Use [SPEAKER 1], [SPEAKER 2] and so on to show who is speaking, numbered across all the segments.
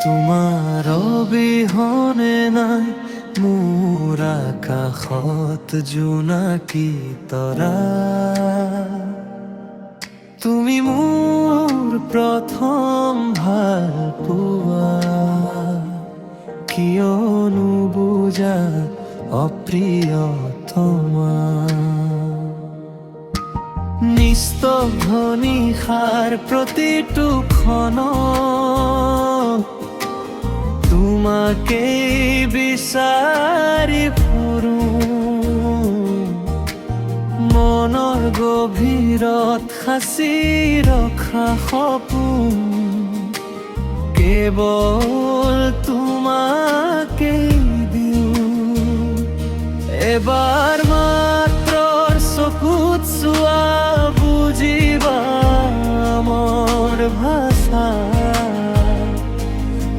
[SPEAKER 1] তোমাৰ অবিহনে নাই মোৰ আকাশত জোনাকী তৰা। তুমি মোৰ প্ৰথম ভাল পোৱা, কিয় নুবুজা অপ্ৰিয়তমা। নিস্তব্ধ নিশাৰ প্ৰতিটো ক্ষণত তোমাকেই বিচাৰি ফুৰো। মনৰ গভীৰত সাঁচি ৰখা সপোন কেৱল তোমাকেই দিওঁ। এবাৰ মাত্ৰ চকুত চোৱা, বুজিবা মোৰ ভাষা।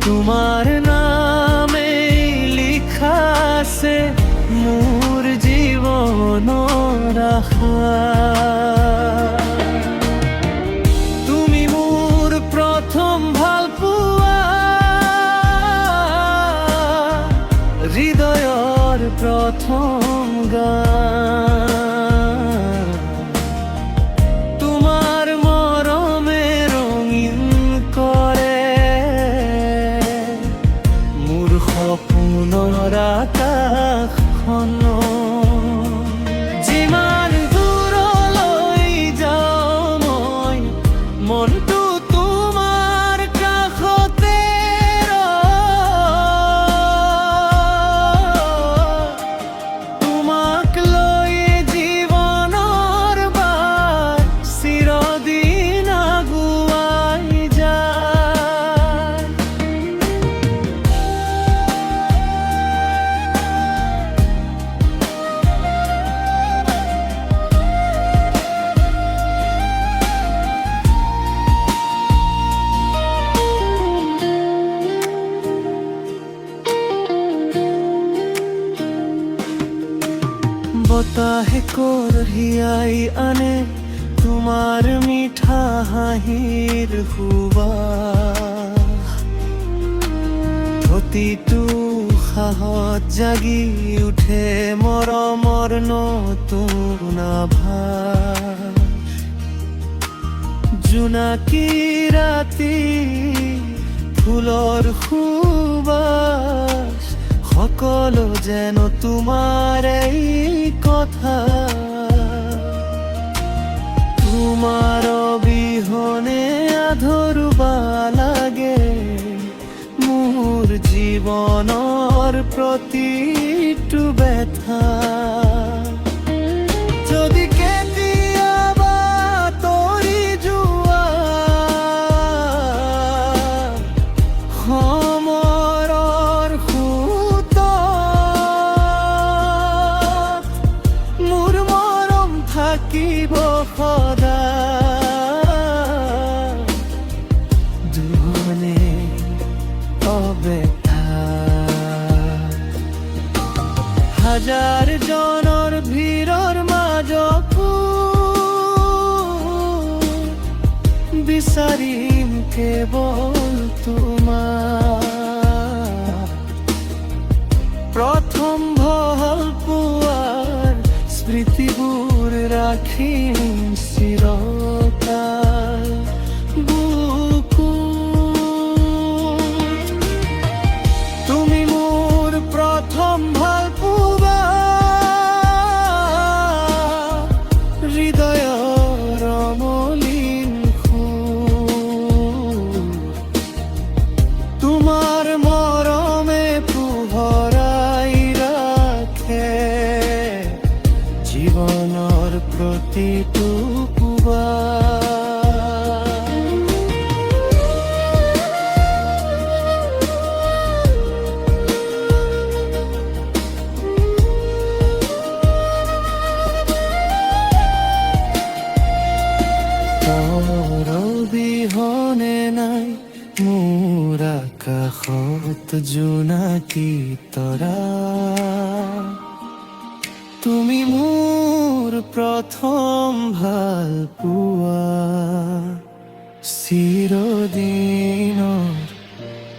[SPEAKER 1] তোমাৰ নামেই লিখা আছে মোৰ জীৱনৰ আশা। তুমি মোৰ প্ৰথম ভাল পোৱা, হৃদয়ৰ প্ৰথম গান। তোমাৰ মৰমে ৰঙীন কৰে মোৰ সপোনৰ আকাশখন। যিমান দূৰলৈ যাওঁ মই, মনটো তোমাৰ কাষতে তোমাক লৈ জীৱনৰ বাট চিৰদিন আগুৱাই যায়। বতাহে কঢ়িয়াই আনে তোমাৰ মিঠা হাঁহিৰ সুবাস। প্ৰতিটো উশাহত জাগি উঠে মৰমৰ নতুন আভাস। জোনাকী ৰাতি ফুলৰ সুবাস, সকলো যেন তোমাৰ এই কথা। তোমাৰ অবিহনে আধৰুৱা লাগে মোৰ জীৱনৰ প্ৰতিটো ব্যথা। যদি কেতিয়াবা তৰি যোৱা সময়ৰ সোঁতত, মোৰ মৰম থাকিব সদায় দুগুণে অবেথা। হাজাৰ জনৰ ভিৰৰ মাজতো বিচাৰিম কেৱল তোমাৰ প্ৰথম ভাল পোৱাৰ স্মৃতিবোৰ ৰাখিম চিৰকাল বুকুত। তুমি মোৰ প্ৰথম ভাল পোৱা, হৃদয়ৰ অমলিন সুৰ। তোমাৰ মৰমে পোহৰাই ৰাখে জীৱনৰ প্ৰতিটো পুৱা। তোমাৰ অবিহনে নাই মোৰ আকাশত জোনাকী তৰা। তুমি মোৰ প্ৰথম ভাল পোৱা, চিৰদিনৰ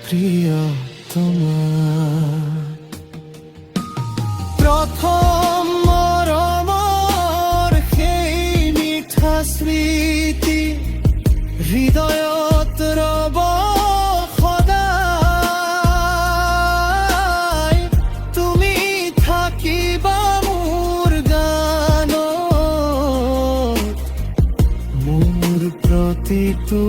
[SPEAKER 1] প্রিয়তমা। প্ৰথম মৰমৰ সেই মিঠা স্মৃতি হৃদয়ত ৰব সদায়। তুমি থাকিবা মোৰ গানত, মোৰ প্ৰতিটো